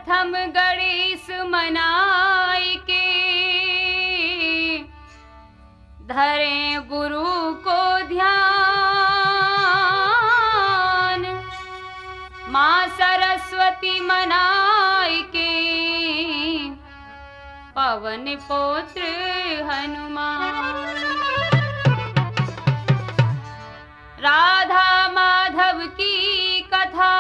प्रथम गणेश मनाई के, धरे गुरु को ध्यान। माँ सरस्वती मनाई के, पवन पुत्र हनुमान। राधा माधव की कथा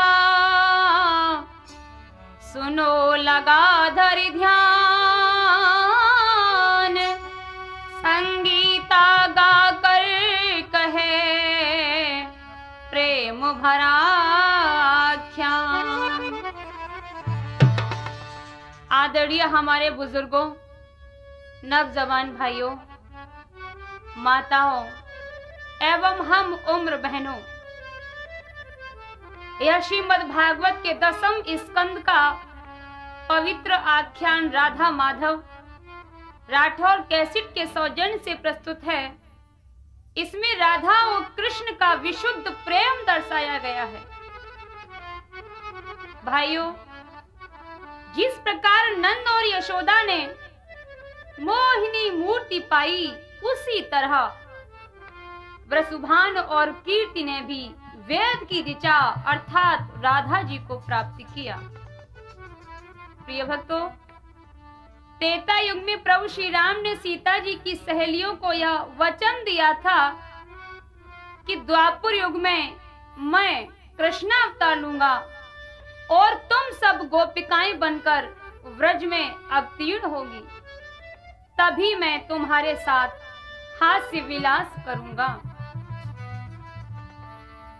सुनो लगा धर ध्यान। संगीता गाकर कहे प्रेम भरा आख्यान। आदरणीय हमारे बुजुर्गों, नवजवान भाइयों, माताओं एवं हम उम्र बहनों, यह श्रीमद् भागवत के 10वें स्कंद का पवित्र आख्यान राधा माधव राठौर कैसेट के सौजन्य से प्रस्तुत है। इसमें राधा और कृष्ण का विशुद्ध प्रेम दर्शाया गया है। भाइयों, जिस प्रकार नंद और यशोदा ने मोहिनी मूर्ति पाई, उसी तरह वृषभान और कीर्ति ने भी वेद की ऋचा अर्थात राधा जी को प्राप्त किया। प्रिय भक्तों, त्रेता युग में प्रभु श्री राम ने सीता जी की सहेलियों को यह वचन दिया था कि द्वापर युग में मैं कृष्णावतार लूंगा और तुम सब गोपिकाएं बनकर व्रज में अवतीर्ण होगी, तभी मैं तुम्हारे साथ हास्य विलास करूंगा।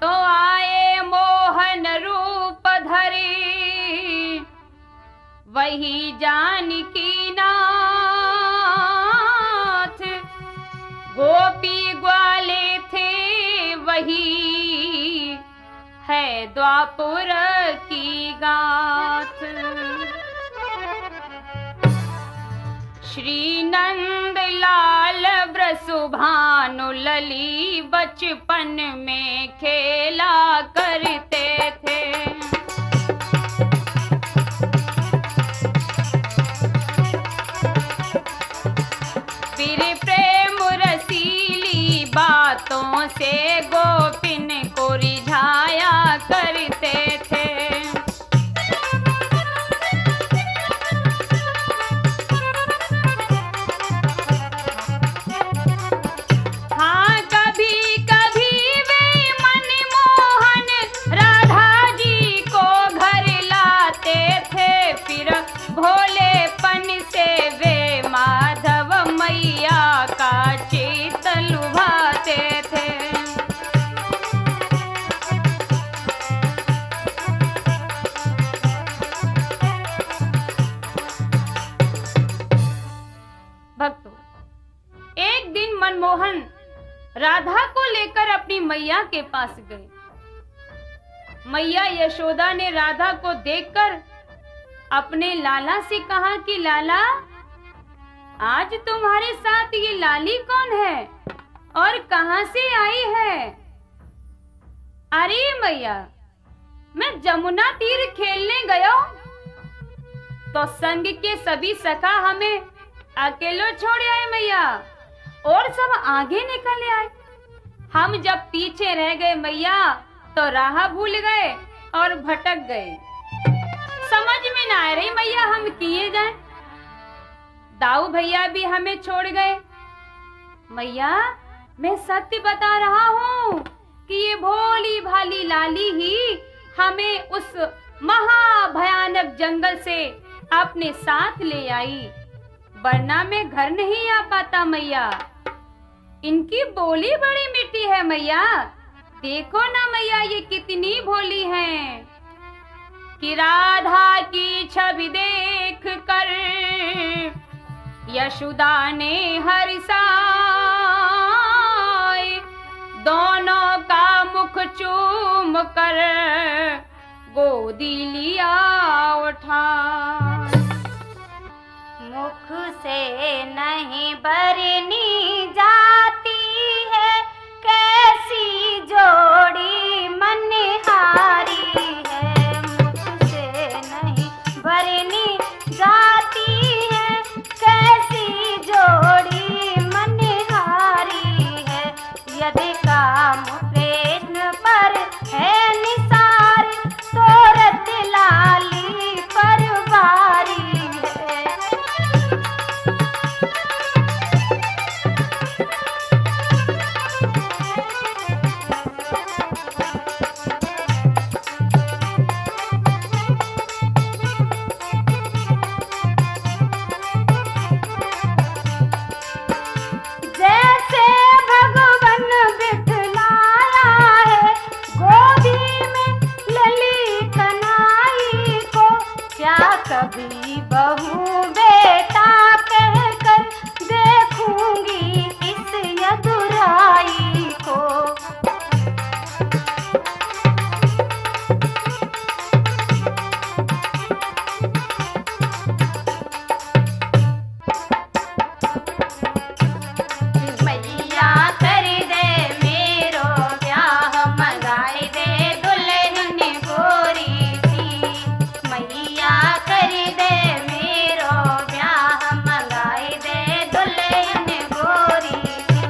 तो आए मोहन रूप धरे, वही जानकी नाथ। गोपी ग्वाले थे, वही है द्वापर की गाथ। श्री नंद लाल वृषभानु लली बचपन में खेला करते थे। फिर प्रेम रसीली बातों से गोपिन को रिझाया करते थे। भोलेपन से वे माधव मैया का चित लुभाते थे। भक्तों, एक दिन मनमोहन राधा को लेकर अपनी मैया के पास गए। मैया यशोदा ने राधा को देखकर अपने लाला से कहा कि लाला, आज तुम्हारे साथ ये लाली कौन है और कहां से आई है? अरे मैया, मैं जमुना तीर खेलने गया तो संग के सभी सखा हमें अकेलो छोड़ आए मैया, और सब आगे निकल आए। हम जब पीछे रह गए मैया तो राह भूल गए और भटक गए। समझ में ना आ रही मैया हम किए जाएं। दाऊ भैया भी हमें छोड़ गए। मैया, मैं सत्य बता रहा हूँ कि ये भोली भाली लाली ही हमें उस महाभयानक जंगल से अपने साथ ले आई, वरना मैं घर नहीं आ पाता मैया। इनकी बोली बड़ी मीठी है मैया, देखो ना मैया ये कितनी भोली हैं। कि राधा की छवि देख कर यशोदा ने हर्षाए, दोनों का मुख चूम कर गोदी लिया उठा। मुख से नहीं बरनी जाती है, कैसी जोड़ी मनहारी है। मुख से नहीं बरनी मैया कभी बहू बेटा कहकर देखूंगी इस यदुराई को। मैया कर दे मेरो ब्याह मंगाई दे दुल्हन गोरी सी। मैया कर दे मेरो ब्याह मंगाई दे दुल्हन गोरी सी।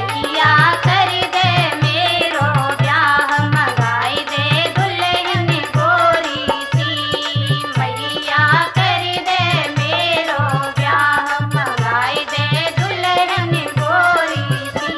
मैया कर दे मेरो ब्याह मंगाई दे दुल्हन गोरी सी। मैया कर दे मेरो ब्याह मंगाई दे दुल्हन गोरी सी।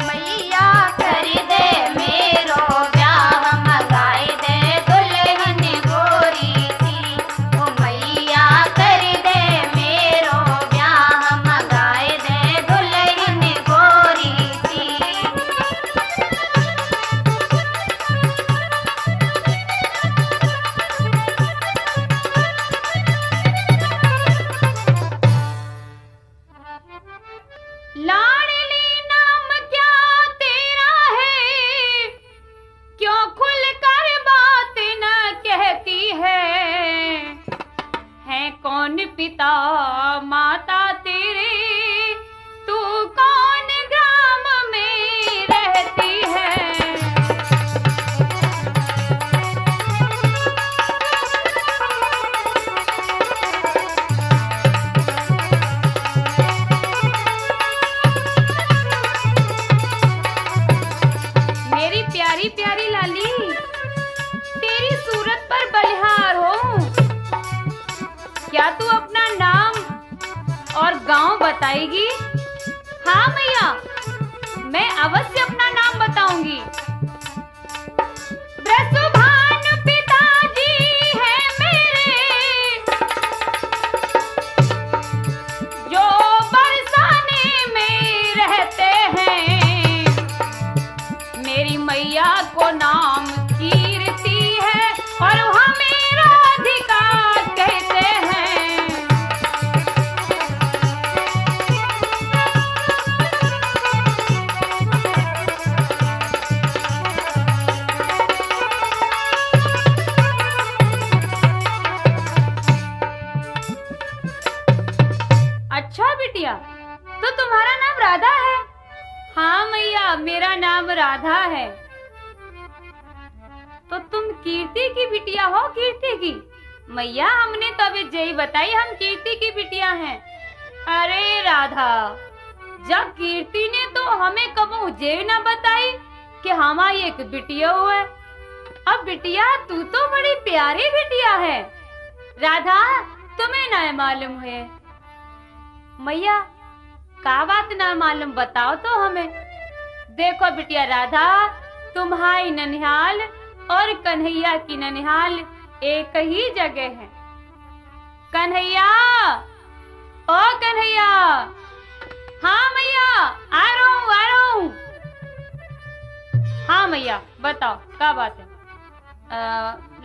मैया कर दे मेरो ब्याह मंगाई दे दुल्हन गोरी सी। ओ मैया कर दे मेरो ब्याह मंगाई दे दुल्हन गोरी सी। लाडली नाम क्या तेरा है, क्यों खुल कर बात न कहती है कौन पिता माता तेरे, तू कौन ग्राम में रहती है। मेरी प्यारी प्यारी लाली, तेरी सूरत पर बलिहार हो। क्या तू अपना नाम और गांव बताएगी? हाँ मैया, मैं अवश्य अपना नाम बताऊंगी। ब्रसुभान पिताजी हैं मेरे, जो बरसाने में रहते हैं। मेरी मैया को नाम कीर्ति है और वह मेरा अधिकार कहते हैं। अच्छा बिटिया, तो तुम्हारा नाम राधा है? हाँ मैया, मेरा नाम राधा है। तो तुम कीर्ति की बिटिया हो? कीर्ति की? मैया, हमने तो अभी जय बताई हम कीर्ति की बिटिया हैं। अरे राधा, जब कीर्ति ने तो हमें कबो जय ना बताई कि हमारी एक बिटिया हुआ है। अब बिटिया, तू तो बड़ी प्यारी बिटिया है। राधा, तुम्हें ना मालूम है? मैया, का बात ना मालूम, बताओ तो हमें। देखो बिटिया राधा, तुम्हारी ननिहाल और कन्हैया की ननिहाल एक ही जगह है। कन्हैया, ओ कन्हैया। हाँ मैया, आ रहा हूँ। हाँ मैया, बताओ क्या बात है?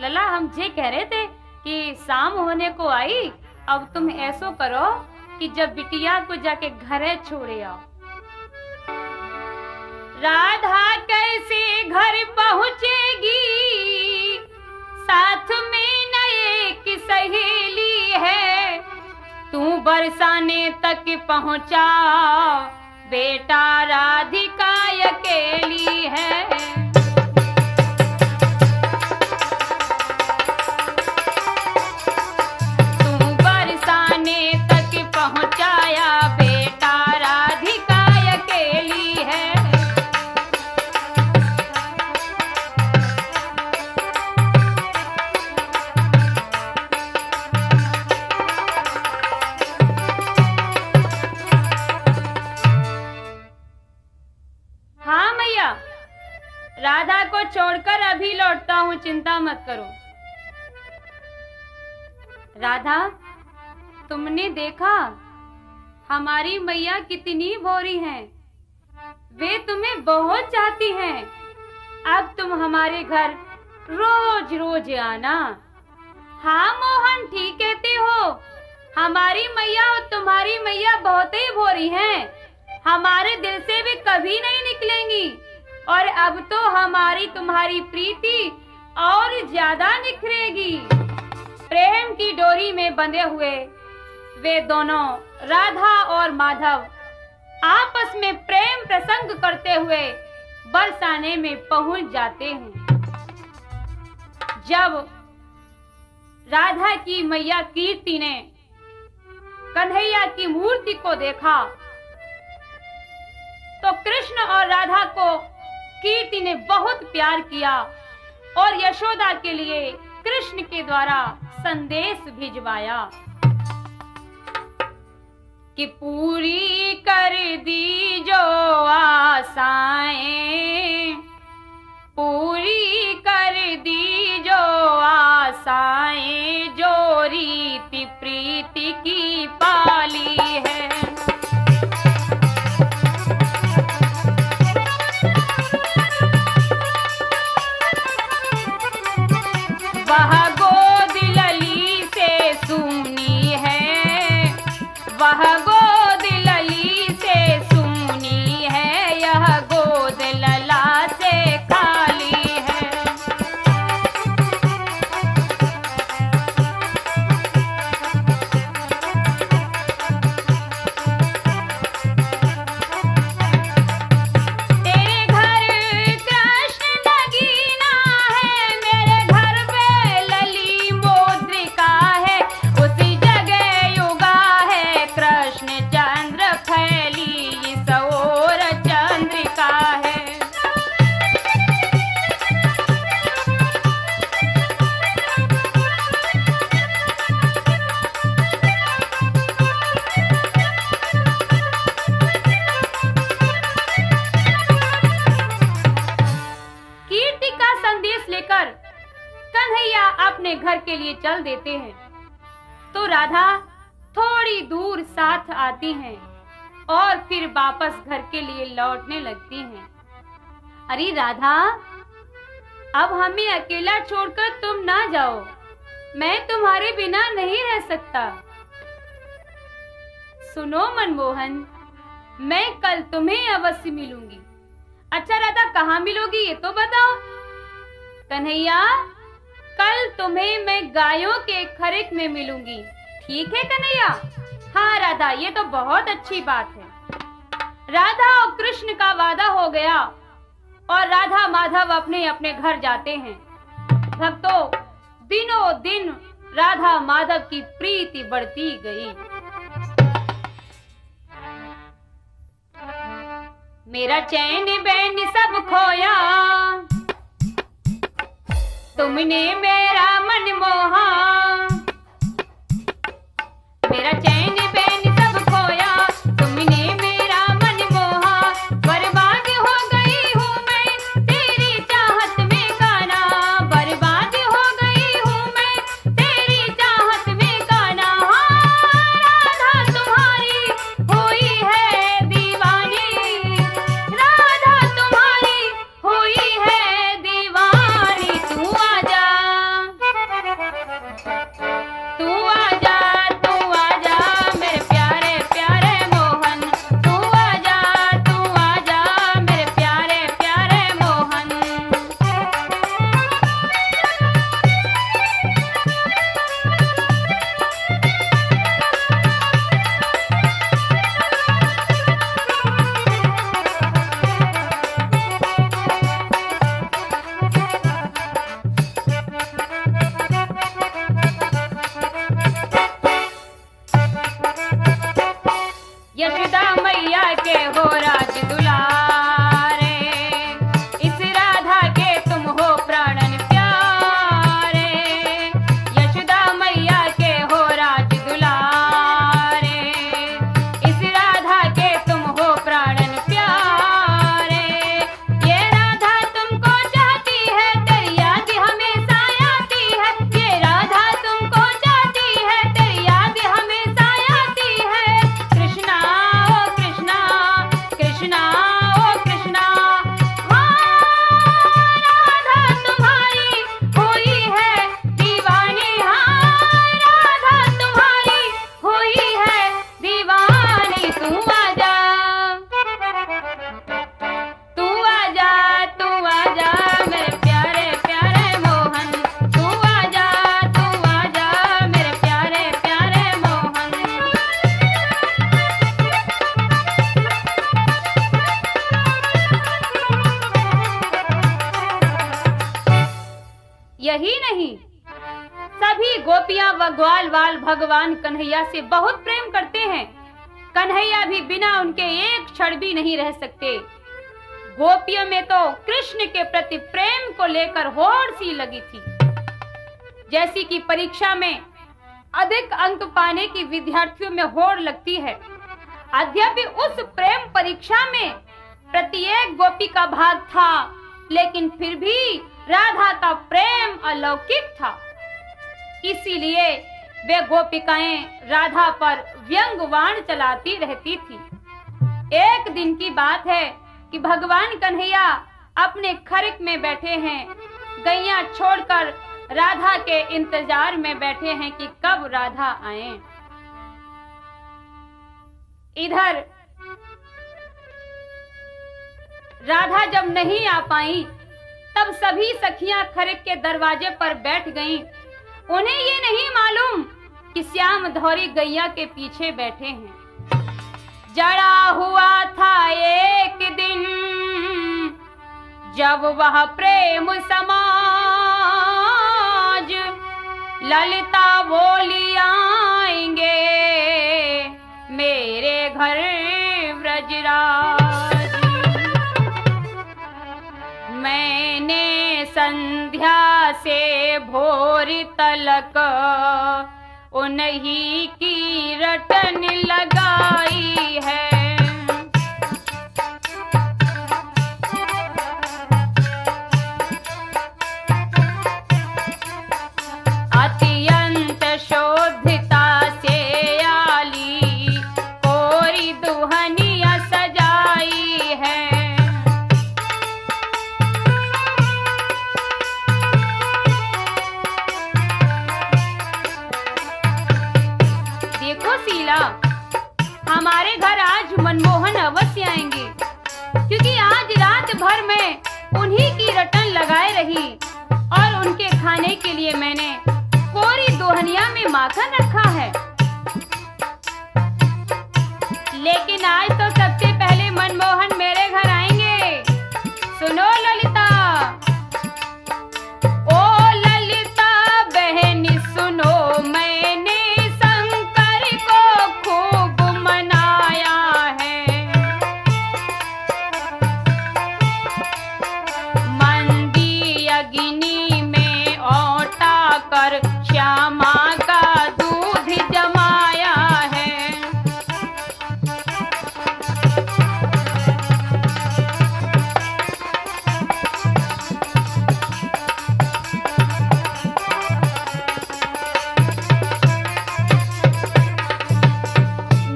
लला, हम ये कह रहे थे कि शाम होने को आई, अब तुम ऐसो करो कि जब बिटिया को जाके घरे छोड़े आओ। राधा कैसे घर पहुंचेगी, साथ में न एक सहेली है, तू बरसाने तक पहुंचा, बेटा राधिका अकेली है। तू बरसाने तक पहुंचाया, बेटा राधिका अकेली है। हाँ मैया, राधा को छोड़कर अभी लौटता हूँ, चिंता मत करो। राधा, तुमने देखा हमारी मैया कितनी भोरी हैं। वे तुम्हें बहुत चाहती हैं। अब तुम हमारे घर रोज रोज आना। हाँ मोहन, ठीक कहते हो। हमारी मैया और तुम्हारी मैया बहुत ही भोरी हैं। हमारे दिल से भी कभी नहीं निकलेंगी। और अब तो हमारी तुम्हारी प्रीति और ज्यादा निखरेगी। प्रेम की डोरी में बंधे हुए वे दोनों, राधा और माधव, आपस में प्रेम प्रसंग करते हुए बरसाने में पहुंच जाते हैं। जब राधा की मैया कीर्ति ने कन्हैया की मूर्ति को देखा तो कृष्ण और राधा को कीर्ति ने बहुत प्यार किया और यशोदा के लिए कृष्ण के द्वारा संदेश भिजवाया कि पूरी कर दी जो आशाएं, पूरी कर दी जो आशाएं, जो रीति प्रीति की पाली है। वह गोद लली से सुनी है, वह गोद लली से सुनी है, यह गोद लला से खाली है। तेरे घर कृष्ण नगीना है, मेरे घर पे लली मोद्रिका है, उसी जगह युगा है कृष्ण चंद्र फैली इस ओर चंद्रिका है। कीर्ति का संदेश लेकर कन्हैया अपने घर के लिए चल देते हैं तो राधा थोड़ी दूर साथ आती हैं और फिर वापस घर के लिए लौटने लगती हैं। अरे राधा, अब हमें अकेला छोड़कर तुम ना जाओ, मैं तुम्हारे बिना नहीं रह सकता। सुनो मनमोहन, मैं कल तुम्हें अवश्य मिलूंगी। अच्छा राधा, कहाँ मिलोगी ये तो बताओ। कन्हैया, कल तुम्हें मैं गायों के खरेक में मिलूंगी, ठीक है कन्हैया? हाँ राधा, ये तो बहुत अच्छी बात है। राधा और कृष्ण का वादा हो गया और राधा माधव अपने अपने घर जाते हैं। भक्तों, दिनों दिन राधा माधव की प्रीति बढ़ती गई। मेरा चैन बैन सब खोया, तुमने मेरा मन मोहा। मेरा चैन बैन सब खोया, तुमने मेरा मन मोहा। बर्बाद हो गई हूँ मैं तेरी चाहत में गाना, बर्बाद हो गई हूँ मैं तेरी चाहत में गाना। राधा तुम्हारी हुई है दीवानी, राधा तुम्हारी हुई है दीवानी। तू आजा, तू आजा, तू आजा मेरे यही नहीं, सभी गोपियां व ग्वाल वाल भगवान कन्हैया से बहुत प्रेम करते हैं। कन्हैया भी बिना उनके एक क्षण भी नहीं रह सकते। गोपियों में तो कृष्ण के प्रति प्रेम को लेकर होड़ सी लगी थी। जैसी कि परीक्षा में अधिक अंक पाने की विद्यार्थियों में होड़ लगती है, अद्यपि उस प्रेम परीक्षा में प्रत्येक गोपी का भाग था, लेकिन फिर भी राधा का प्रेम अलौकिक था। इसीलिए वे गोपिकाएं राधा पर व्यंग्यवाण चलाती रहती थी। एक दिन की बात है कि भगवान कन्हैया अपने खरिक में बैठे हैं, गैया छोड़कर राधा के इंतजार में बैठे हैं कि कब राधा आए। इधर राधा जब नहीं आ पाई, तब सभी सखियां खरिक के दरवाजे पर बैठ गईं। उन्हें ये नहीं मालूम कि श्याम धौरी गैया के पीछे बैठे हैं। जड़ा हुआ था एक दिन जब वह प्रेम समाज, ललिता बोली आएंगे मेरे घर ब्रजराज। मैंने संध्या से भोर तलक उन्हीं की रटन लगाई है। अत्यंत शोभिता से आली कोरी दुहनिया सजाई है। देखो शीला, हमारे घर आज मनमोहन अवश्य आएंगे, क्योंकि आज रात भर में उन्हीं की रटन लगाए रही और उनके खाने के लिए मैंने कोरी दोहनिया में माखन रखा है। लेकिन आज तो सबसे पहले मनमोहन मेरे घर आएंगे। सुनो ललिता, ओ ललिता बहन सुनो, मैंने शंकर को खूब मनाया है। मंदी अग्नि में औटा कर श्यामा का दूध जमाया है।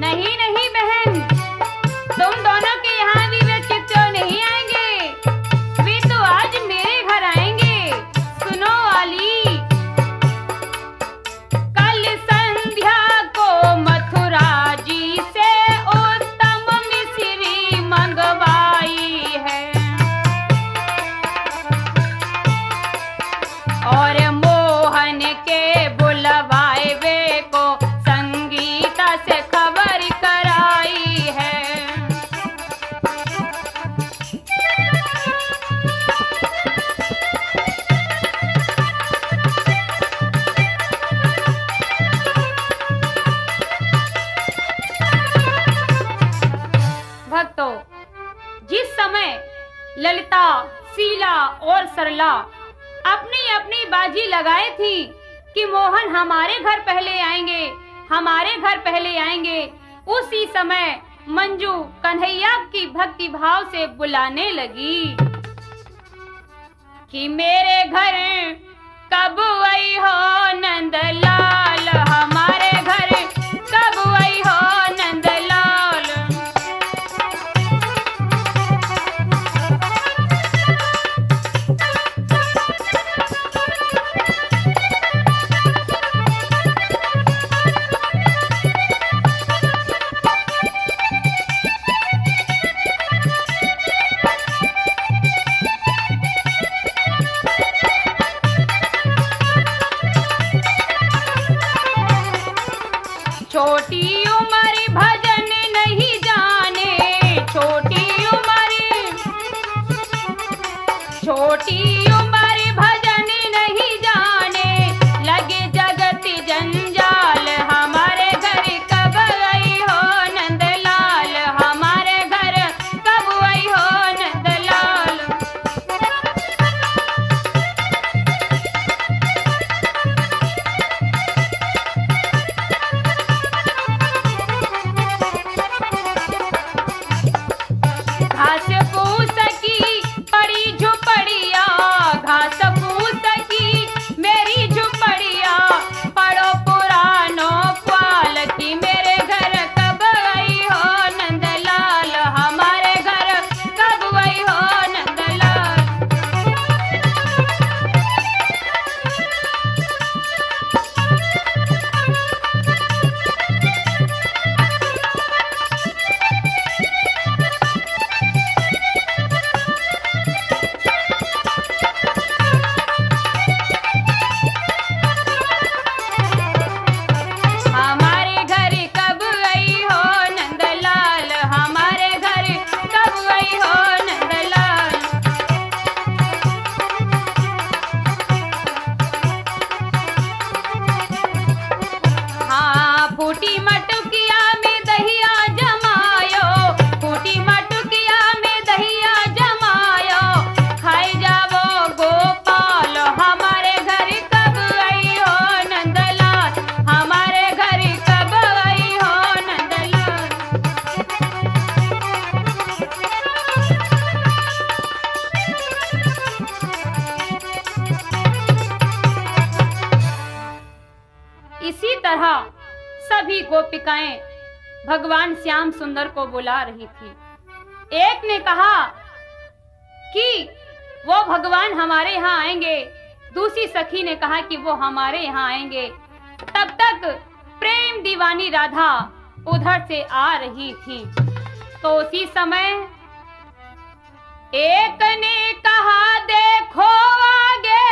नहीं नहीं बहन, तुम दोनों के यहाँ भी वे चित्तौड़ नहीं आएंगे, वे तो आज मेरे घर आएंगे। सुनो वाली, कल संध्या को मथुरा जी से उत्तम मिश्री मंगवाई है और मोहन के बुलवाए वे को संगीता से खबर कराई है। भक्तों, जिस समय ललिता, शीला और सरला अपनी अपनी बाजी लगाई थी कि मोहन हमारे घर पहले आएंगे, हमारे घर पहले आएंगे, उसी समय मंजू कन्हैया की भक्ति भाव से बुलाने लगी कि मेरे घर कब आई हो नंदलाल, हमारे घर कब आई हो नंदलाल। छोटी उम्र भजन नहीं जाने, छोटी उम्र भजन नहीं जाने। सभी गोपिकाएं भगवान श्याम सुंदर को बुला रही थी। एक ने कहा कि वो भगवान हमारे यहाँ आएंगे, दूसरी सखी ने कहा कि वो हमारे यहाँ आएंगे। तब तक प्रेम दीवानी राधा उधर से आ रही थी। तो उसी समय एक ने कहा देखो आगे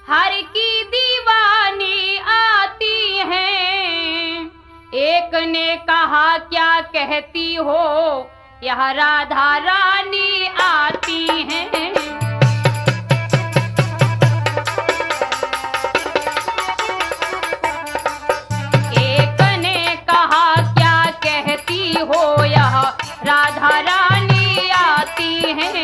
हर की दीवानी आती है। एक ने कहा क्या कहती हो, यह राधा रानी आती हैं। एक ने कहा क्या कहती हो, यह राधा रानी आती हैं।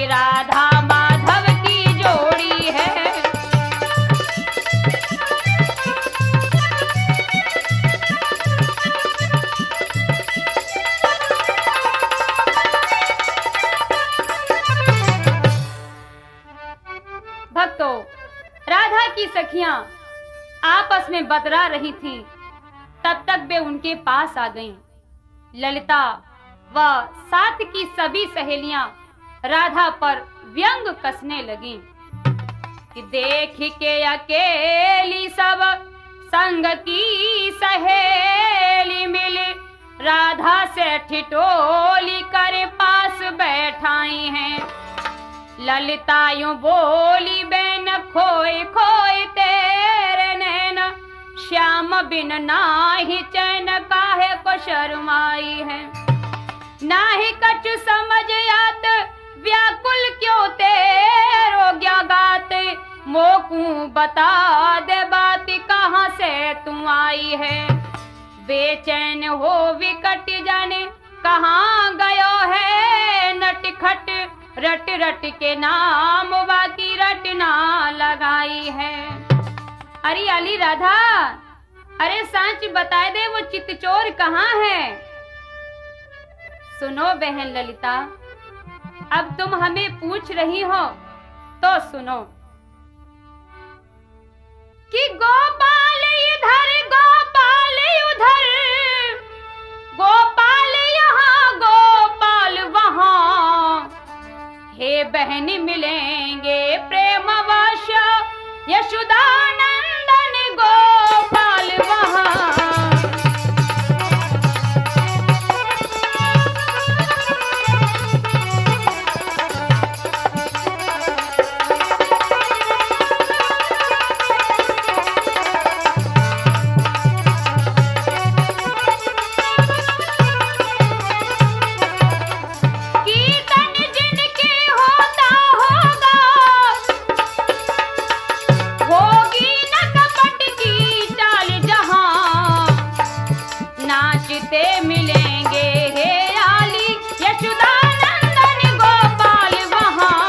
राधा माधव की जोड़ी है। भक्तों, राधा की सखियां आपस में बतरा रही थी, तब तक वे उनके पास आ गईं। ललिता व साथ की सभी सहेलियां राधा पर व्यंग कसने लगी कि देख के अकेली सब संग की सहेली मिली, राधा से ठिठोली कर पास बैठाई हैं। ललिता यूं बोली बैन खोए खोए तेरे नैन, श्याम बिन नाही चैन काहे को शर्माई है। नाही कछु समझ आत व्याकुल क्यों तेरो ज्ञागात, मोकू बता दे बात कहाँ से तू आई है। बेचैन हो विकट जाने कहाँ गयो है नटखट, रट रट के नाम बाकी रटना लगाई है। अरे अली राधा, अरे सांच बताए दे वो चितचोर कहाँ है। सुनो बहन ललिता, अब तुम हमें पूछ रही हो तो सुनो कि गोपाल इधर गोपाल उधर, गोपाल यहाँ गोपाल वहाँ, हे बहन मिलेंगे प्रेमवश यशोदानंदन गोपाल वहाँ। मिलेंगे हे आली यशोदानंदन गोपाल वहाँ।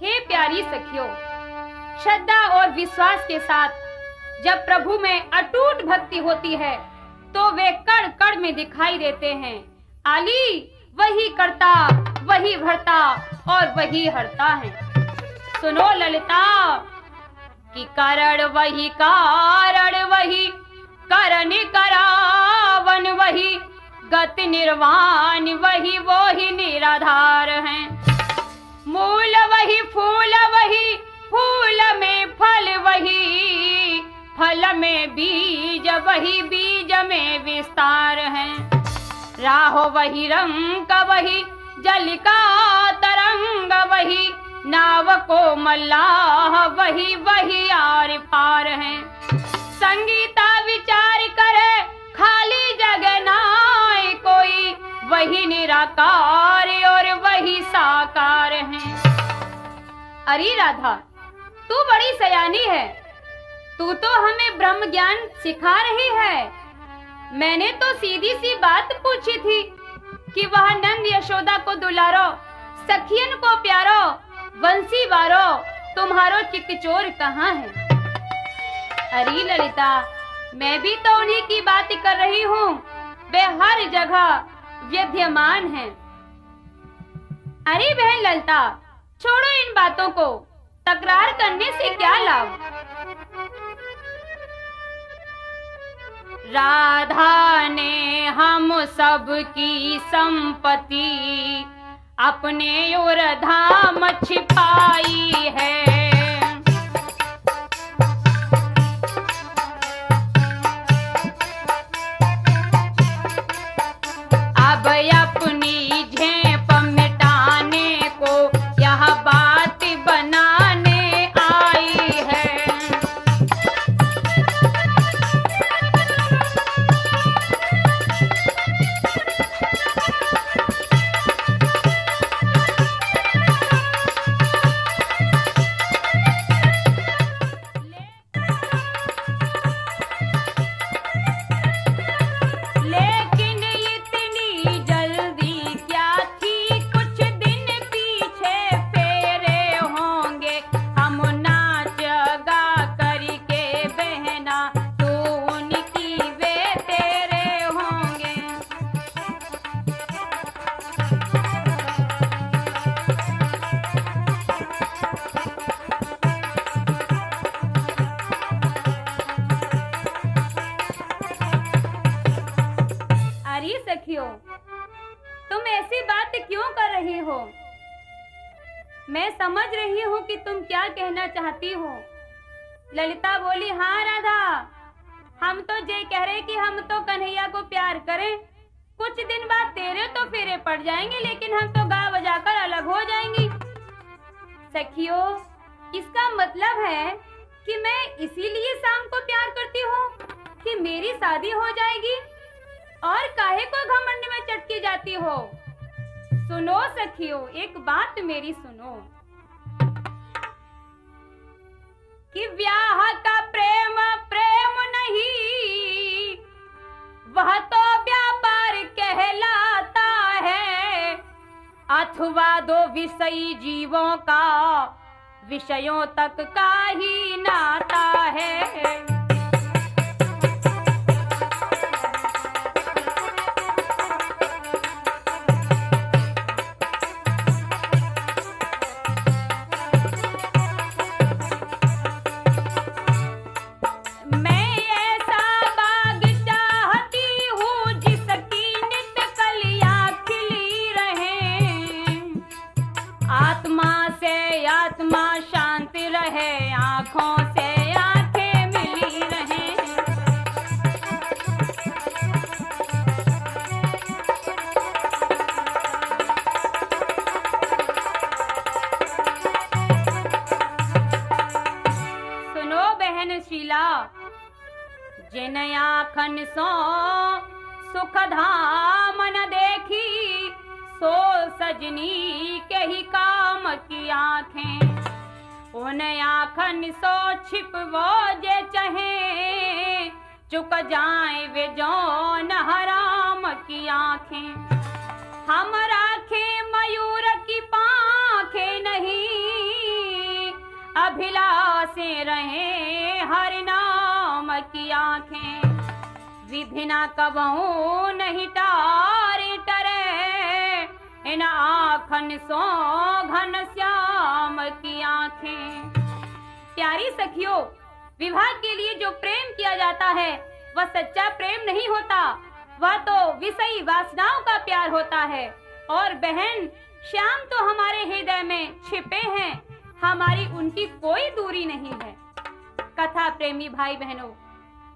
हे प्यारी सखियों, श्रद्धा और विश्वास के साथ जब प्रभु में अटूट भक्ति होती है तो वे कण कण में दिखाई देते हैं। आली वही करता, वही भरता और वही हरता है। सुनो ललिता कि कारण वही करण करावन वही, गति निर्वाण वही वो ही निराधार हैं। मूल वही फूल में फल वही, फल में बीज वही, बीज में विस्तार है। राह वही रंग वही, जल का तरंग वही, नाव को मल्लाह वही वही आर पार हैं। संगीता विचार करे खाली जगह नाय कोई, वही निराकार और वही साकार हैं। अरे राधा, तू बड़ी सयानी है, तू तो हमें ब्रह्म ज्ञान सिखा रही है। मैंने तो सीधी सी बात पूछी थी कि वह नंद यशोदा को दुलारो, सखियन को प्यारो, वंशी वारो, तुम्हारो चिकचोर कहाँ है? अरे ललिता, मैं भी तो उन्हीं की बात कर रही हूँ, वे हर जगह विद्यमान हैं। अरे बहन ललिता, छोड़ो इन बातों को, तकरार करने से क्या लाभ? राधा ने हम सब की संपत्ति अपने और धाम छिपाई है। अब अपनी झेप मिटाने को यह बात बनाने आई है। लेकिन इतनी जल्दी क्या थी, कुछ दिन पीछे फेरे होंगे। हम नाच गा करके बहना, तू उनकी वे तेरे होंगे। अरे सखियो, तुम ऐसी बात क्यों कर रही हो? मैं समझ रही हूँ कि तुम क्या कहना चाहती हो। ललिता बोली, हाँ राधा, हम तो ये कह रहे कि हम तो कन्हैया को प्यार करें, कुछ दिन बाद तेरे तो फेरे पड़ जाएंगे, लेकिन हम तो गा बजाकर अलग हो जाएंगी। सखियो, इसका मतलब है कि मैं इसीलिए शाम को प्यार करती हूँ कि मेरी शादी हो जाएगी, और काहे को घमंड में चटकी जाती हो? सुनो सखियो, एक बात मेरी सुनो कि ब्याह का प्रेम प्रेम नहीं, वह तो व्यापार कहलाता है। अथवा दो विषयी जीवों का विषयों तक का ही नाता है। आत्मा शांत रहे, आँखों से आँखें मिली रहें। सुनो बहन शीला, जिन आँखन सो सुख धाम न देखी, सो सजनी के ही काम की आँखें। उन आँखन सो छिप वो जे चहे, चुक जाए वे जौन हराम की आँखें। हम राखे मयूर की पाँखें नहीं, अभिलाषे रहे हर नाम की आँखें। विधि ना कबहू नहीं टारे टरे, इन आँखन सो घन श्याम की आँखें। प्यारी सखियों, विवाह के लिए जो प्रेम किया जाता है वह सच्चा प्रेम नहीं होता, वह तो विषयी वासनाओं का प्यार होता है। और बहन, श्याम तो हमारे हृदय में छिपे हैं, हमारी उनकी कोई दूरी नहीं है। कथा प्रेमी भाई बहनों,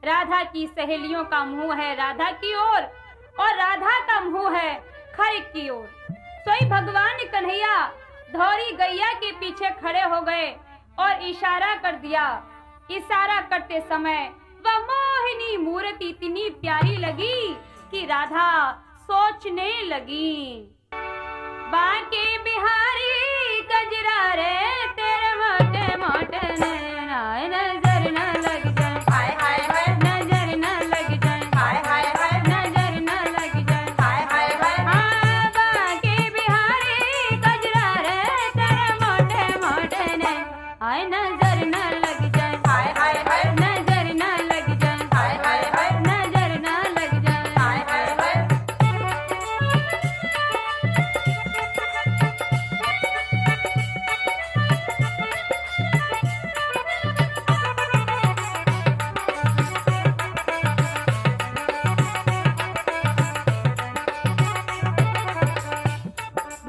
राधा की सहेलियों का मुंह है राधा की ओर, और राधा का मुंह है खर की ओर। सोई भगवान कन्हैया धौरी गैया के पीछे खड़े हो गए और इशारा कर दिया। इशारा करते समय वह मोहिनी मूर्ति इतनी प्यारी लगी कि राधा सोचने लगी। बांके बिहारी गजरा रे तेरे मोटे मोटे नैना, नजर न लग जाए, हाय हाय हाय, नजर न लग जाए, हाय हाय हाय, नजर न लग जाए। हाय हाय हाय, हाँ, बांके बिहारी गजरा रे तेरे मोटे मोटे नैना, हाय नजर न लग जाए, हाय हाय हाय, नजर न लग जाए, हाय हाय हाय, नजर न लग जाए। हाय हाय हाय।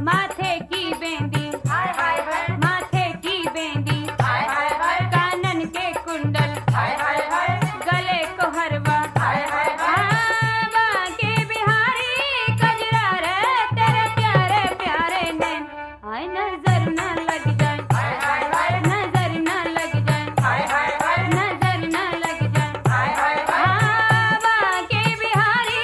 माथे की बेंदी, हाय हाय हाय, माथे की बेंदी, हाय हाय हाय, कानन के कुंडल, हाय हाय हाय, गले को हरवा, हाय हाय हाय, हाँ, बांके बिहारी गजरा रे तेरे प्यारे प्यारे नैन, हाय नजर न लग जाए, हाय हाय हाय, नजर न लग जाए, हाय हाय हाय, नजर न लग जाए। हाय हाय हाय, हाँ, बांके बिहारी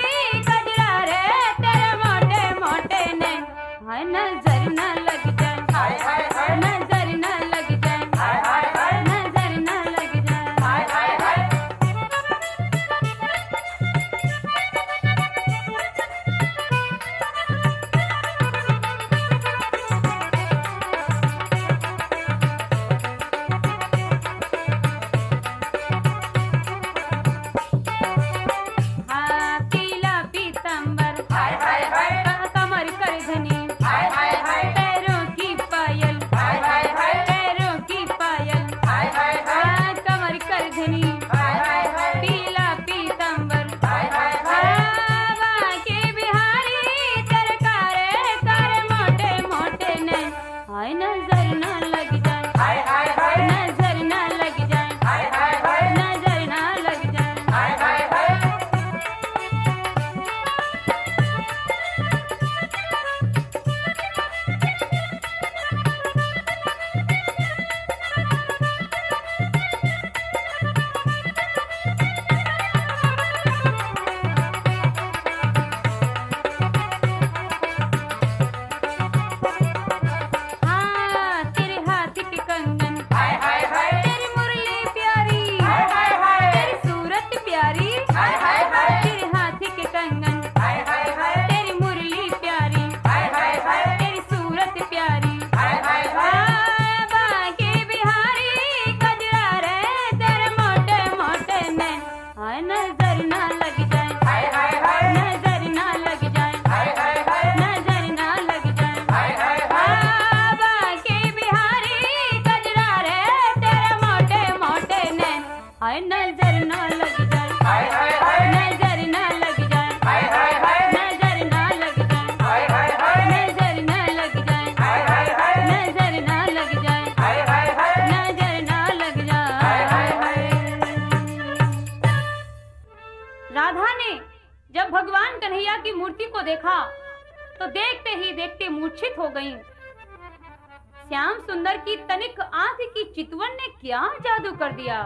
गजरा रे तेरे मोटे मोटे नैन, हाय नजर न लग जाए, हाय हाय हाय, नजर न लग जाए, हाय हाय हाय, नजर न लग जाए। हाय हाय हाय। हाँ, पीला पीतांबर, हाय हाय हाय, कमर कर धनी, हाय हाय हाय, पैरों की पायल, हाय हाय हाय, पैरों की पायल, हाय हाय हाय, हाँ, कमर कर धनी, हाय हाय हाय, पीला पीतांबर, हाय हाय हाय, हाँ, बांके बिहारी तरकारे कर मोटे मोटे नैन, हाय नजर न लग जाए, हाय हाय हाय, नजर न लग जाए, हाय हाय हाय, नजर न लग जाए। हाय हाय हाय। हाँ, तेरे हाथ के कंगन, हाय हाय हाय, तेरी मुरली प्यारी, हाय हाय हाय, तेरी सूरत प्यारी, हाय हाय हाय, तेरे हाथ के कंगन, हाय हाय हाय, तेरी मुरली प्यारी, हाय हाय हाय, तेरी सूरत प्यारी, हाय हाय हाय, हाँ, बांके बिहारी गजरा रे तेरे मोटे मोटे नैन, हाय नजर न लग जाए, हाय हाय हाय, नजर न लग जाए, हाय हाय हाय, नजर न लग जाए। हाय हाय हाय, हाँ, बांके बिहारी गजरा रे तेरे मोटे मोटे नैन, हाय नजर न लग जाए, हाय हाय हाय, नजर न लग जाए, हाय हाय हाय, नजर न लग जाए, हाय हाय हाय, नजर न लग जाए, हाय हाय हाय, नजर न लग जाए, हाय हाय हाय, नजर न लग हाय हाय जाए। राधा ने जब भगवान कन्हैया की मूर्ति को देखा तो देखते ही देखते मूर्छित हो गईं। श्याम सुंदर की तनिक आंख की चितवन ने क्या जादू कर दिया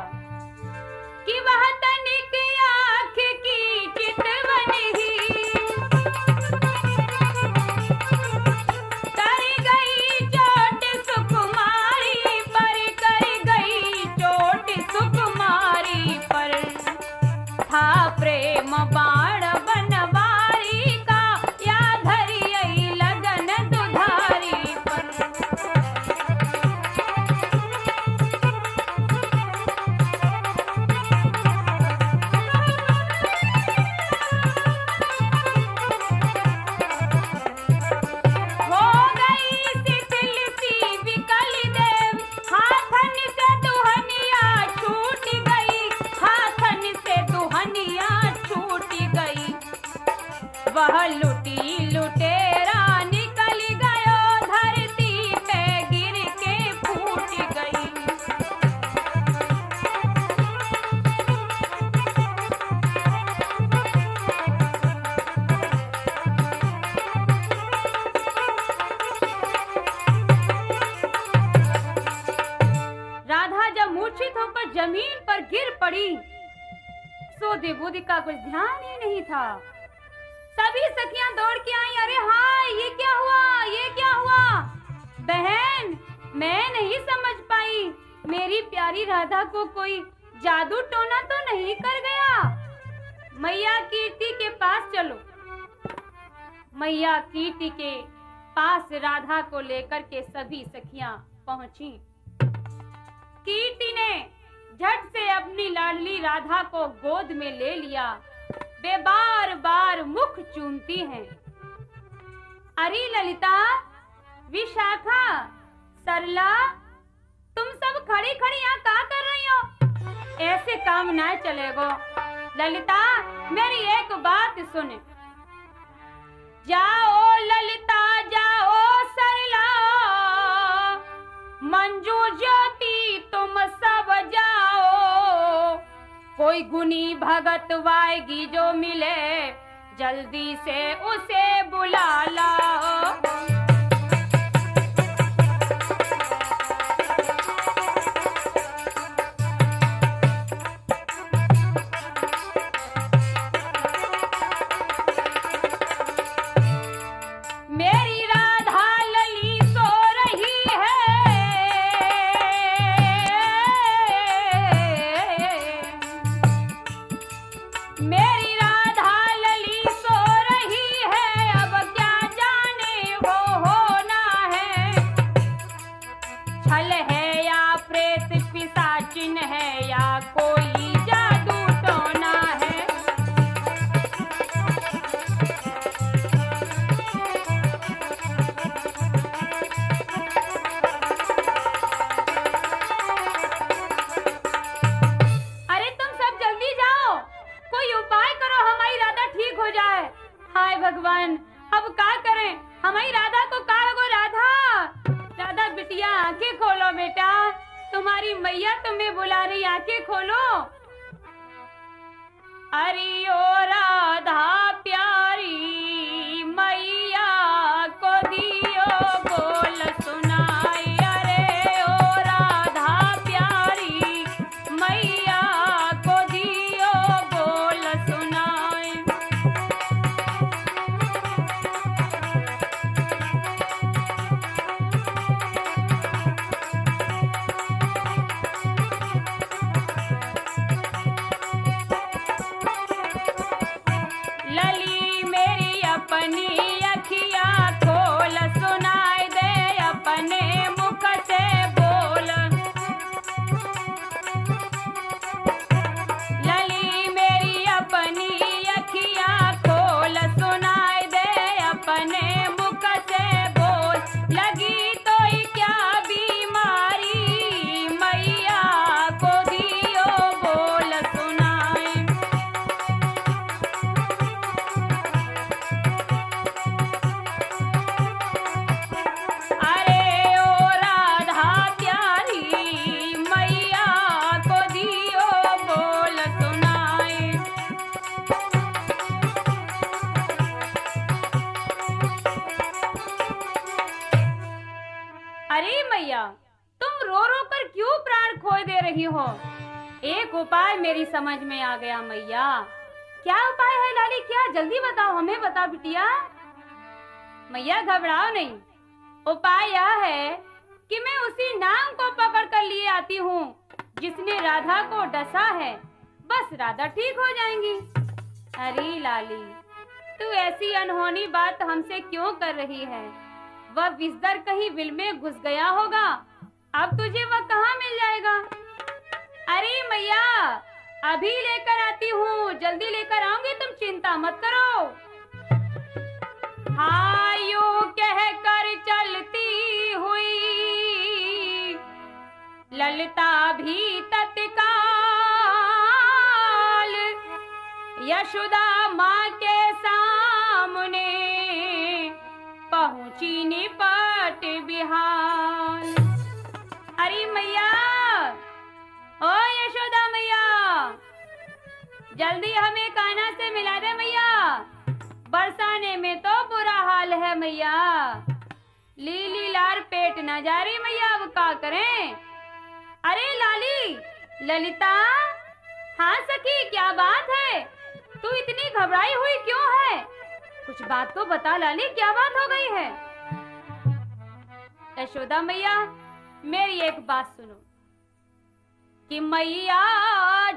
कि वह तनिक आंख की चितवन ही कर गई चोट सुकुमारी पर, कर गई चोट सुकुमारी पर, था प्रेम बाण बनवारी का या धरियई लगन दुधारी पर। हो गई शिथिल सी विकल देव, हाथन से दुहनिया छूट गई, हाथन से दुहनिया छूट गई। वह लुटी लुटेरा निकल गयो, धरती पे गिर के फूट गई। सोधे बूधी का कुछ ध्यान ही नहीं था। सभी सखियां दौड़ के आई। अरे हाय, ये क्या हुआ, ये क्या हुआ? बहन, मैं नहीं समझ पाई, मेरी प्यारी राधा को कोई जादू टोना तो नहीं कर गया? मैया कीर्ति के पास चलो। मैया कीर्ति के पास राधा को लेकर के सभी सखियां पहुंची। कीर्ति ने झट से अपनी लाडली राधा को गोद में ले लिया। वे बार बार मुख चूमती हैं। अरे ललिता, विशाखा, सरला, तुम सब खड़ी खड़ी यहाँ क्या कर रही हो? ऐसे काम ना चलेगो। ललिता, मेरी एक बात सुने। जाओ ललिता, जाओ सरला, मंजू ज्योति, तुम सब जाओ। कोई गुनी भगत वाएगी जो मिले, जल्दी से उसे बुला लाओ। भगवान, अब क्या करें? हमारी राधा को का हो? राधा, राधा बिटिया, आंखें खोलो बेटा, तुम्हारी मैया तुम्हें बुला रही, आंखें खोलो। अरे ओ राधा प्यारी, मैया को दियो बोल सुनाई। अरे ओ राधा प्यारी, मैया को दियो बोल सुनाई। लली मेरी अपनी अखिया खोल, सुनाई दे अपने मुख से बोल। लली मेरी अपनी अखिया खोल, सुनाई दे अपने मुख से बोल। लगी तो क्या बीमारी, मैया को दियो बोल सुनाई। अरे मैया, तुम रो रो कर क्यों प्राण खोए दे रही हो? एक उपाय मेरी समझ में आ गया मैया। क्या उपाय है लाली? क्या, जल्दी बताओ, हमें बताओ बिटिया। मैया घबराओ नहीं, उपाय यह है कि मैं उसी नाग को पकड़ कर लिए आती हूँ जिसने राधा को डसा है। बस राधा ठीक हो जाएंगी। अरे लाली, तू ऐसी अनहोनी बात हमसे क्यों कर रही है? वह विषधर कहीं बिल में घुस गया होगा, अब तुझे वह कहाँ मिल जाएगा? अरे मैया, अभी लेकर आती हूँ, जल्दी लेकर आऊंगी, तुम चिंता मत करो। हाँ, यूं कह कर चलती हुई ललिता भी तत्काल यशोदा माँ के सामने पहुंची निपट बिहान। अरे मैया, ओ यशोदा मैया, जल्दी हमें कान्हा से मिला दे मैया, बरसाने में तो बुरा हाल है मैया। लीली लार पेट न जा रही मैया, अब क्या करें? अरे लाली, ललिता, हाँ सखी, क्या बात है? घबराई हुई क्यों है? कुछ बात तो बता लाली, क्या बात हो गई है? यशोदा मैया, मेरी एक बात सुनो कि मैया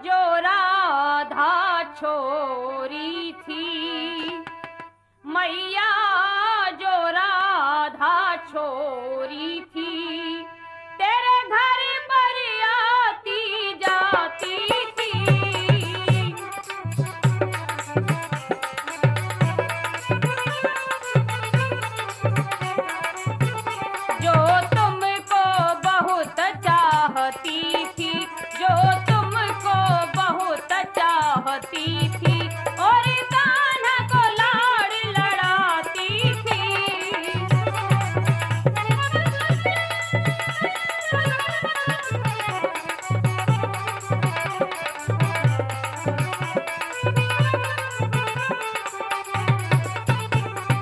जो राधा छोरी थी, मैया जो राधा छोरी थी, तेरे घर पर आती जाती थी। जो तुमको बहुत चाहती थी, जो तुमको बहुत चाहती थी, और कान्हा को लाड़ लड़ाती थी।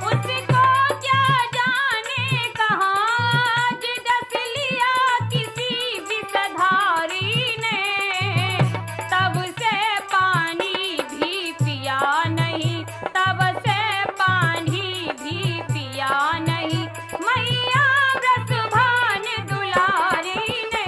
उसको क्या जाने कहाँ जिदस लिया किसी विषधारी ने, तब से पानी भी पिया नहीं, तब से पानी भी पिया नहीं, मैया व्रतभान दुलारी ने।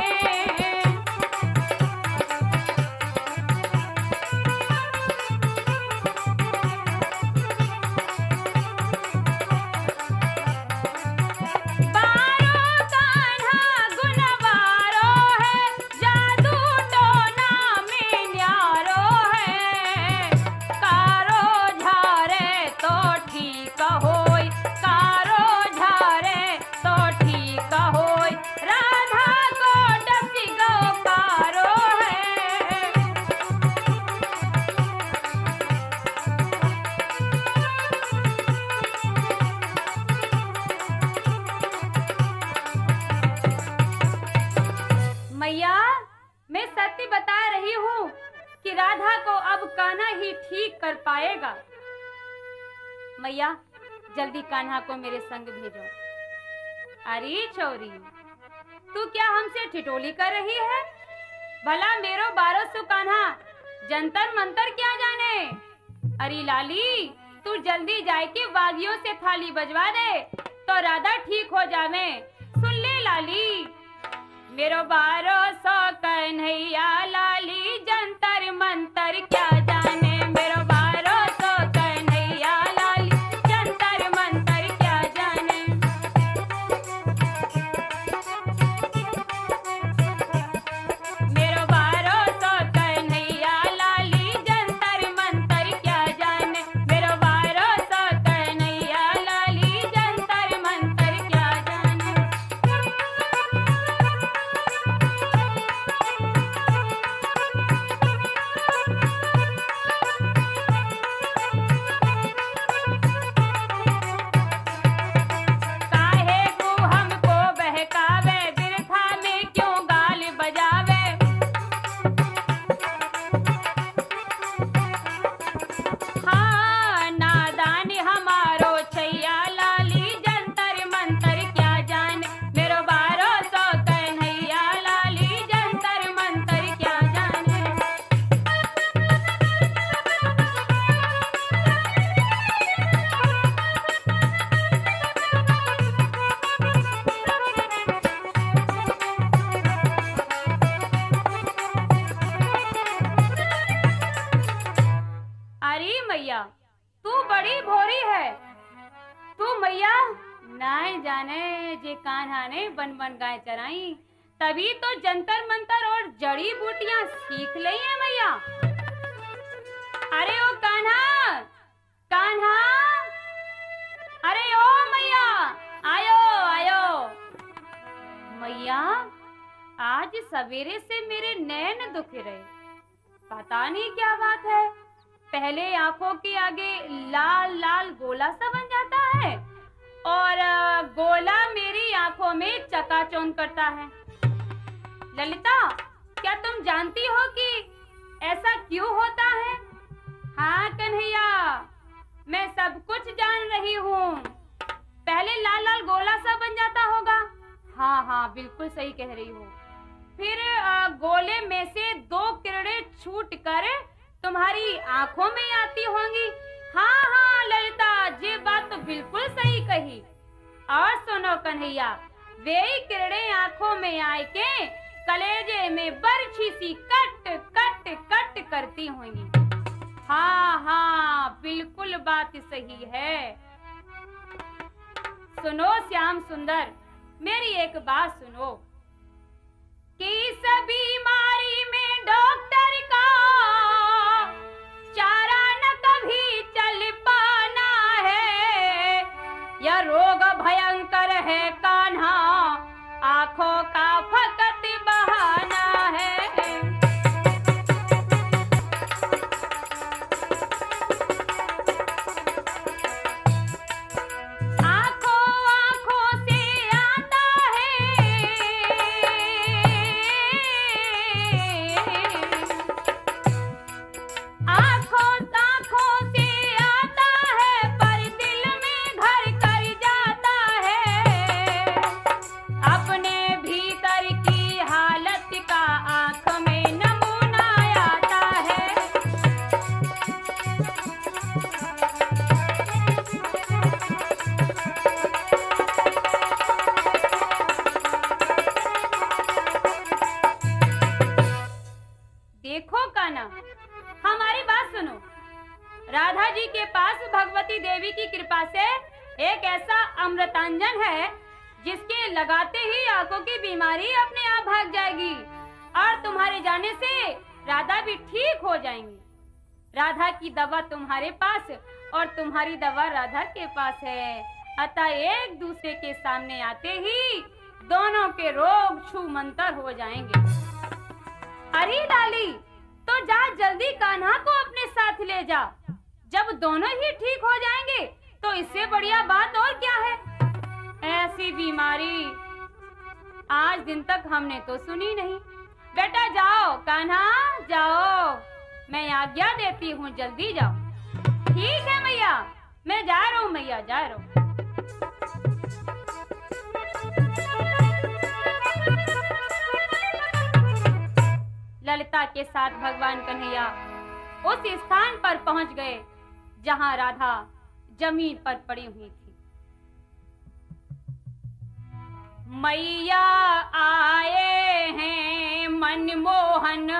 बारो कान्हा गुणवारो है, जादू टोना में न्यारो है, कारो झारे तो ठीक होय, कारो झारे तो ठीक होय, राधा को डसी गो पारो है। मैया, मैं सत्य बता रही हूँ कि राधा को अब कान्हा ही ठीक कर पाएगा। मैया, जल्दी कान्हा को मेरे संग भेजो। अरे छोरी, तू क्या हमसे ठिठोली कर रही है? भला मेरो बारो सु कान्हा जंतर मंतर क्या जाने? अरे लाली, तू जल्दी जाए के वादियों से थाली बजवा दे तो राधा ठीक हो जावे। सुन ले लाली, मेरो बारो सो कन्हैया लाली जंतर मंतर क्या जाने, मेरो बारो सो कन्हैया लाली जंतर मंतर क्या जाने। मेरो बारो सो कन्हैया लाली जंतर मंतर क्या जाने, मेरो बारो सो कन्हैया लाली जंतर मंतर क्या जाने। काहे को हमको बहकावे, बिरथा में क्यों गाल बजावे। हाँ, नादान हमारो छैया लाली जंतर मंतर क्या जाने, मेरो बारो सो कन्हैया लाली जंतर मंतर क्या जाने। अरे मैया, तू बड़ी भोरी है। तू मैया नाय जाने जे कान्हा ने बन बन गाय चराई, तभी तो जंतर मंतर और जड़ी बूटियां सीख ली है मैया। अरे ओ कान्हा, कान्हा, अरे ओ मैया, आयो आयो। मैया, आज सवेरे से मेरे नैन दुख रहे, पता नहीं क्या बात है। पहले आंखों के आगे लाल लाल गोला सा बन जाता है और गोला मेरी आंखों में चकाचौंध करता है। ललिता, क्या तुम जानती हो कि ऐसा क्यों होता है? हाँ कन्हैया, मैं सब कुछ जान रही हूँ। पहले लाल लाल गोला सा बन जाता होगा। हाँ हाँ, बिल्कुल सही कह रही हो। फिर गोले में से दो किरणें छूट कर तुम्हारी आंखों में आती होंगी। हाँ हाँ ललिता, ये बात तो बिल्कुल सही कही। और सुनो कन्हैया, वे किरणें आंखों में आए के कलेजे में बरछी सी कट कट कट करती होंगी। हाँ हाँ बिल्कुल बात सही है। सुनो श्याम सुंदर, मेरी एक बात सुनो कि इस बीमारी में डॉक्टर का चारा न कभी चल पाना है। यह रोग भयंकर है कान्हा, आंखों का फकत बहाना है। हमारी बात सुनो। राधा जी के पास भगवती देवी की कृपा से एक ऐसा अमृतांजन है जिसके लगाते ही आंखों की बीमारी अपने आप भाग जाएगी और तुम्हारे जाने से राधा भी ठीक हो जाएंगी। राधा की दवा तुम्हारे पास और तुम्हारी दवा राधा के पास है, अतः एक दूसरे के सामने आते ही दोनों के रोग छूमंतर हो जाएंगे। अरे लाली, तो जा जल्दी कान्हा को अपने साथ ले जा। जब दोनों ही ठीक हो जाएंगे तो इससे बढ़िया बात और क्या है। ऐसी बीमारी आज दिन तक हमने तो सुनी नहीं। बेटा जाओ कान्हा जाओ, मैं आज्ञा देती हूँ, जल्दी जाओ। ठीक है मैया, मैं जा रहा हूँ मैया, जा रहा हूँ। ललिता के साथ भगवान कन्हैया उस स्थान पर पहुंच गए जहां राधा जमीन पर पड़ी हुई थी। मैया आए हैं मनमोहन,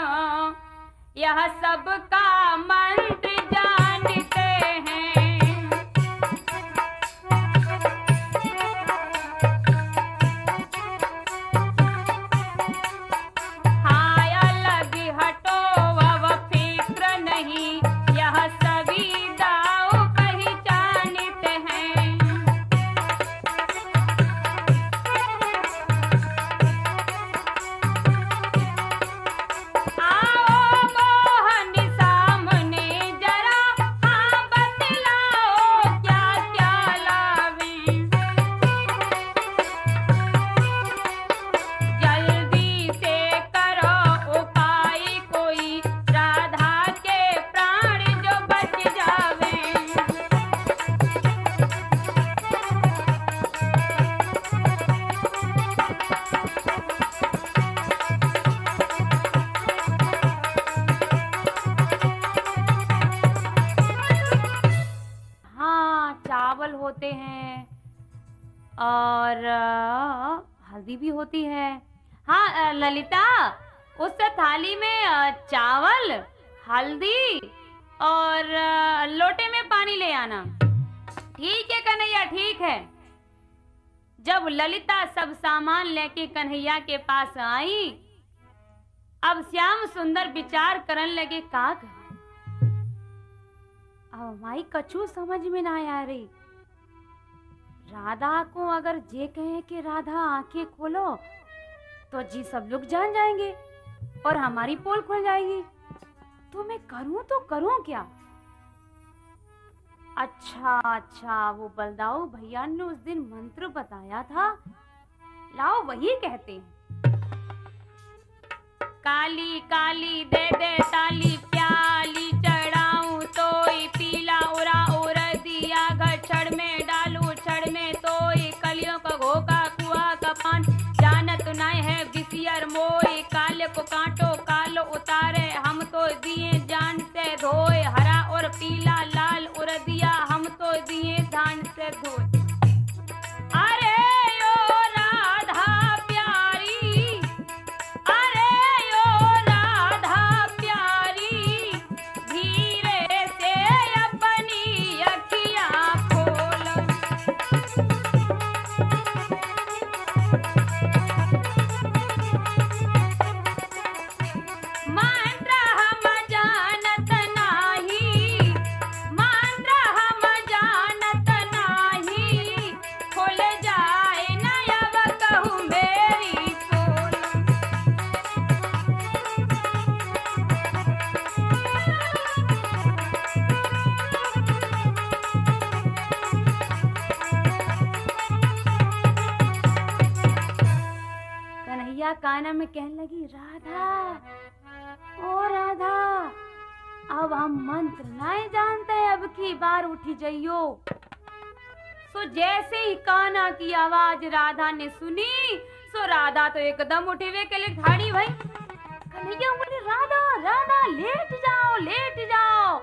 यह सबका मंत्र जानते हैं। होते हैं और हल्दी भी होती है। हाँ ललिता, उस थाली में चावल, हल्दी और लोटे में पानी ले आना। ठीक है कन्हैया, ठीक है। जब ललिता सब सामान लेके कन्हैया के पास आई, अब श्याम सुंदर विचार करने लगे, का करे? अब माई कछु समझ में ना आ रही। राधा को अगर जे कहे कि राधा आंखें खोलो तो जी सब लोग जान जाएंगे और हमारी पोल खुल जाएगी। तो मैं करूं क्या? अच्छा, वो बलदाऊ भैया ने उस दिन मंत्र बताया था, लाओ वही कहते हैं। काली काली दे दे ताली, प्याली चढ़ाऊं तोई पीला उरा उर दिया, घड़ में डालू छड़ में तोई, कलियों का घोका कुआ का पान, जानत नाय है विसियर मोई, काल को कांटो कालो उतारे, हम तो दिए जान से काना में कहने लगी, राधा, ओ राधा, अब हम मंत्र नहीं जानते, अब की बार उठी जाइयो। सो जैसे ही काना की आवाज राधा ने सुनी, सो राधा तो एकदम उठी हुए के लिए ठाड़ी भाई। कन्हैया बोले, राधा राधा लेट जाओ लेट जाओ,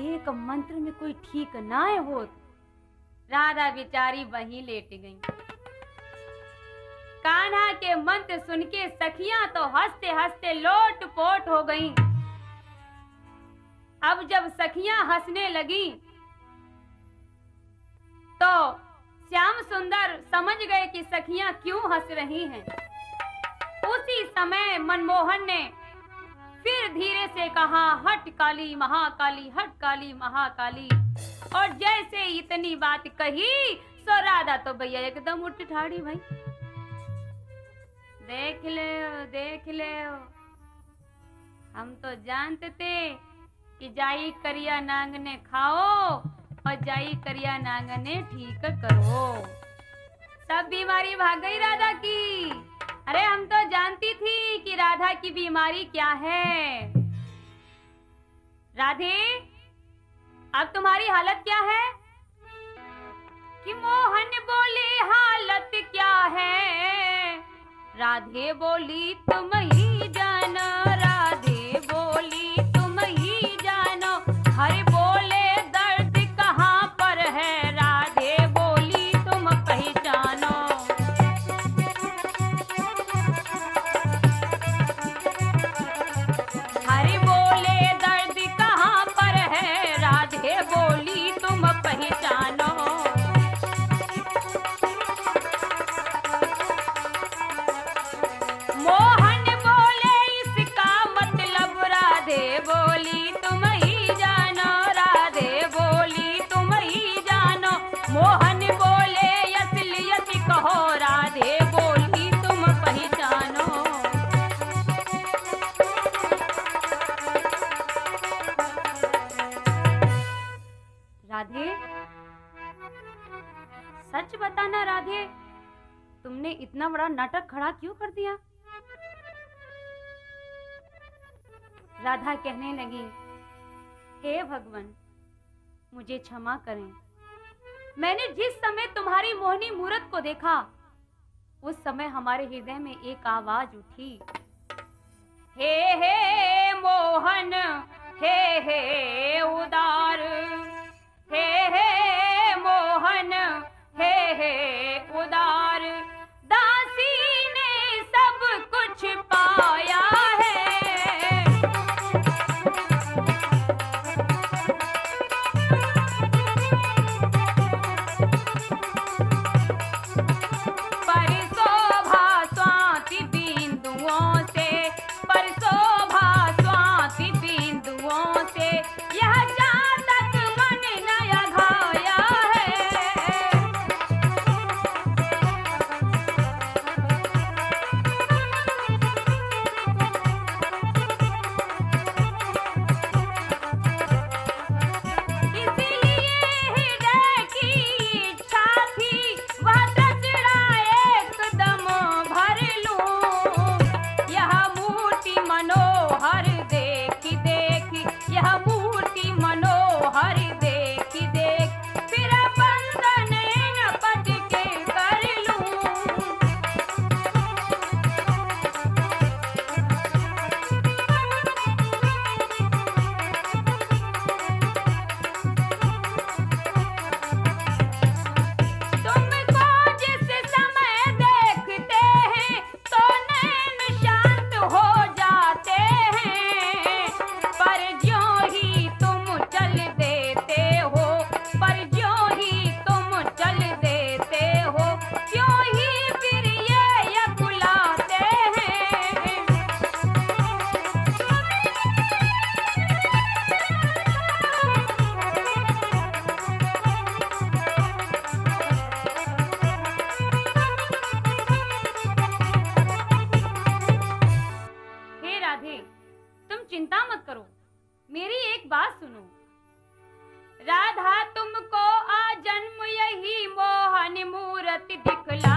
एक मंत्र में कोई ठीक ना हो। राधा बेचारी वहीं लेट गई। कान्हा के मंत्र सुन के सखियां तो हंसते हंसते लोट पोट हो गईं। अब जब सखियां हंसने लगी तो श्याम सुंदर समझ गए कि सखियां क्यों हंस रही हैं। उसी समय मनमोहन ने फिर धीरे से कहा, हट काली महाकाली, हट काली महाकाली। और जैसे इतनी बात कही सो राधा तो भैया एकदम उठ ठाड़ी भाई। देख ले, हम तो जानते थे कि जाई करिया नांग ने खाओ और जाई करिया नांग ने ठीक करो। सब बीमारी भाग गई राधा की। अरे हम तो जानती थी कि राधा की बीमारी क्या है। राधे, अब तुम्हारी हालत क्या है? कि मोहन बोले हालत क्या है? राधे बोली तुम ही जानो, राधे बोली तुम ही जानो। हरि बोले दर्द कहाँ पर है, राधे बोली तुम पहचानो। हरि बोले दर्द कहाँ पर है, राधे बोली तुम पहचानो। मोहन बोले इसका मतलब, राधे बोली तुम ही जानो, राधे बोली तुम ही जानो। मोहन बोले असलियत कहो, राधे बोली तुम पहचानो। राधे, सच बताना राधे, तुमने इतना बड़ा नाटक खड़ा क्यों कर दिया? राधा कहने लगी, हे भगवान, मुझे क्षमा करें। मैंने जिस समय तुम्हारी मोहनी मूरत को देखा, उस समय हमारे हृदय में एक आवाज उठी, हे मोहन, हे उदार, हे मोहन, हे उदार। दासी ने सब कुछ पाया है, राधा तुमको आ जन्म यही मोहन मूरत दिखला